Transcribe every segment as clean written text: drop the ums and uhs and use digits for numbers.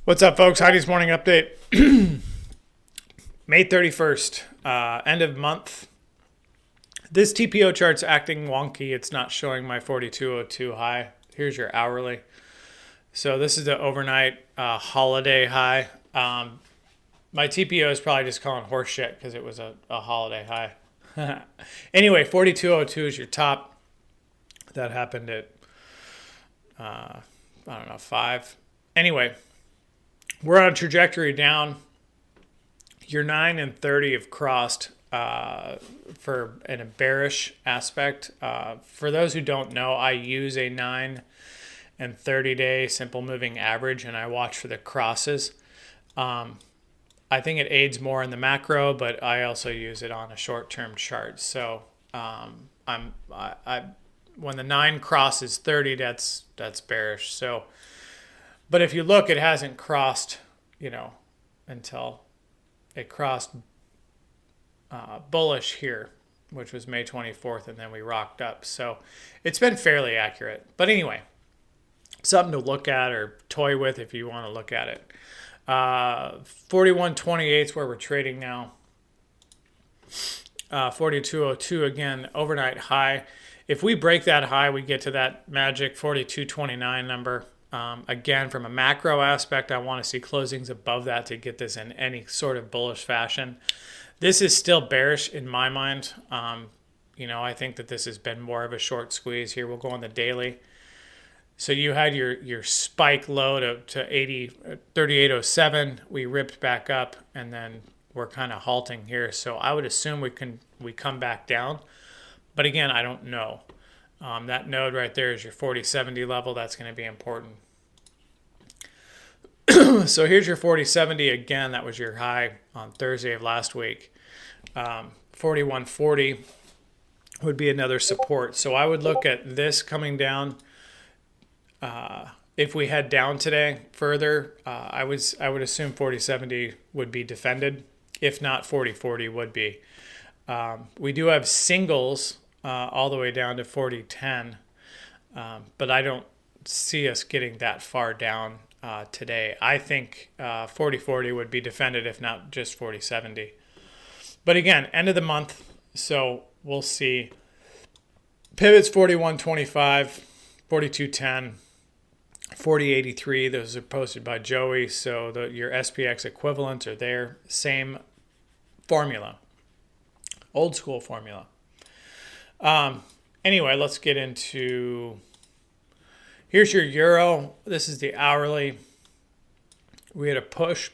What's up, folks? Heidi's morning update. May 31st, end of month. This TPO chart's acting wonky. It's not showing my 4202 high. Here's your hourly. So this is the overnight holiday high. My TPO is probably just calling horse shit because it was a holiday high. Anyway, 4202 is your top. That happened at, I don't know, 5. Anyway, we're on a trajectory down. Your 9 and 30 have crossed for in a bearish aspect. For those who don't know, I use a 9 and 30 day simple moving average, and I watch for the crosses. I think it aids more in the macro, but I also use it on a short term chart. So when the 9 crosses 30, that's bearish. So, but if you look, it hasn't crossed, until it crossed bullish here, which was May 24th, and then we rocked up. So it's been fairly accurate. But anyway, something to look at or toy with if you want to look at it. 41.28 is where we're trading now. 42.02 again, overnight high. If we break that high, we get to that magic 42.29 number. Again, from a macro aspect, I want to see closings above that to get this in any sort of bullish fashion. This is still bearish in my mind. I think that this has been more of a short squeeze here. We'll go on the daily. So you had your spike low to 38.07. We ripped back up, and then we're kind of halting here. So I would assume we come back down. But again, I don't know. That node right there is your 4070 level. That's going to be important. So here's your 4070 again. That was your high on Thursday of last week. 4140 would be another support. So I would look at this coming down. If we head down today further, I would assume 4070 would be defended. If not, 4040 would be. We do have singles all the way down to 4010, but I don't see us getting that far down today. I think 4040 would be defended, if not just 4070. But again, end of the month, so we'll see. Pivots 4125, 4210, 4083. Those are posted by Joey, so your SPX equivalents are there. Same formula, old school formula. Anyway, let's get into, here's your euro. This is the hourly. We had a push,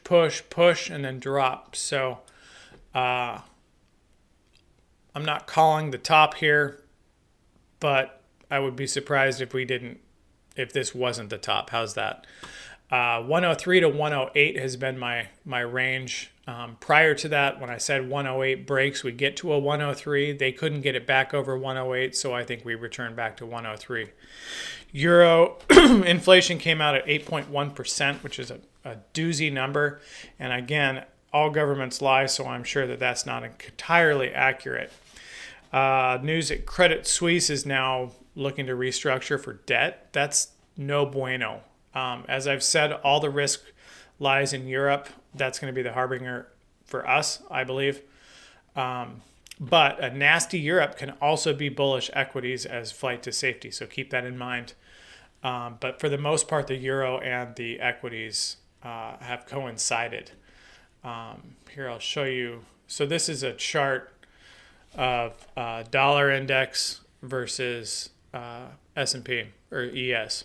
and then drop. So I'm not calling the top here, but I would be surprised if this wasn't the top. How's that? 103 to 108 has been my range. Prior to that, when I said 108 breaks, we get to a 103. They couldn't get it back over 108, so I think we returned back to 103. Euro inflation came out at 8.1%, which is a doozy number. And again, all governments lie, so I'm sure that that's not entirely accurate. News that Credit Suisse is now looking to restructure for debt. That's no bueno. As I've said, all the risk lies in Europe. That's going to be the harbinger for us, I believe. But a nasty Europe can also be bullish equities as flight to safety, so keep that in mind. But for the most part, the euro and the equities have coincided. Here, I'll show you. So this is a chart of dollar index versus S&P or ES.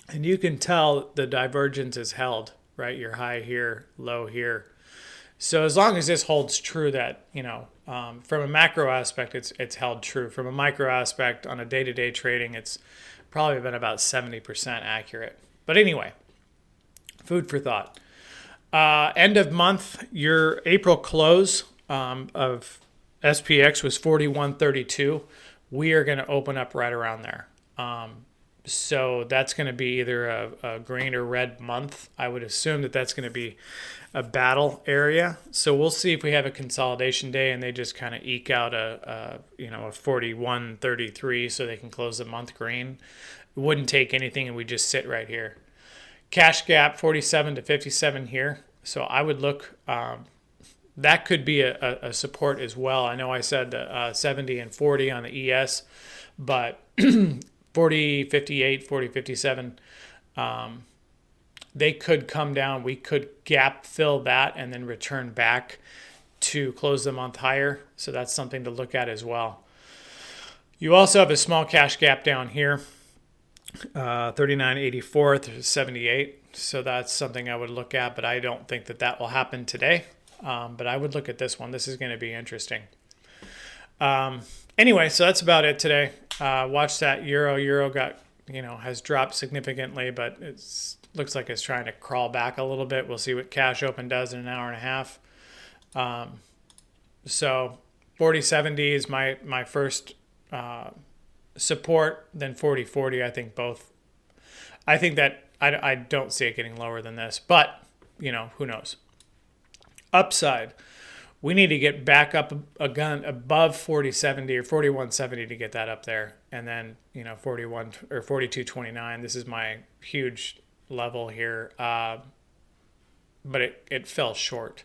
And you can tell the divergence is held, right? Your high here, low here. So as long as this holds true that, from a macro aspect, it's held true. From a micro aspect, on a day-to-day trading, it's probably been about 70% accurate. But anyway, food for thought. End of month, your April close of SPX was 41.32. We are going to open up right around there. So that's going to be either a green or red month. I would assume that that's going to be a battle area. So we'll see if we have a consolidation day and they just kind of eke out a 41.33 so they can close the month green. It wouldn't take anything and we just sit right here. Cash gap 47 to 57 here. So I would look, that could be a support as well. I know I said 70 and 40 on the ES, but 40, 58, 40, 57, they could come down. We could gap fill that and then return back to close the month higher. So that's something to look at as well. You also have a small cash gap down here, 39.84 to 78. So that's something I would look at, but I don't think that that will happen today. But I would look at this one. This is going to be interesting. Anyway, so that's about it today. Watch that euro. Euro got, has dropped significantly, but it looks like it's trying to crawl back a little bit. We'll see what cash open does in an hour and a half. So 40.70 is my first support, then 40.40. I think both. I think that I don't see it getting lower than this, but who knows? Upside, we need to get back up again above 40.70 or 41.70 to get that up there, and then 41 or 42.29. This is my huge level here, but it fell short.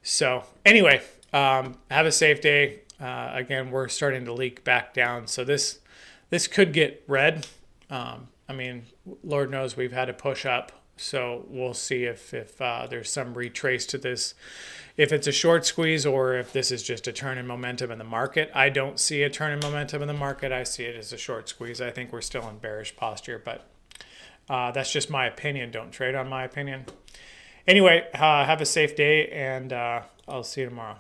So anyway, have a safe day. Again, we're starting to leak back down, so this could get red. Lord knows we've had to push up, so we'll see if there's some retrace to this, if it's a short squeeze or if this is just a turn in momentum in the market. I don't see a turn in momentum in the market. I see it as a short squeeze. I think we're still in bearish posture, but that's just my opinion. Don't trade on my opinion. Anyway, have a safe day, and I'll see you tomorrow.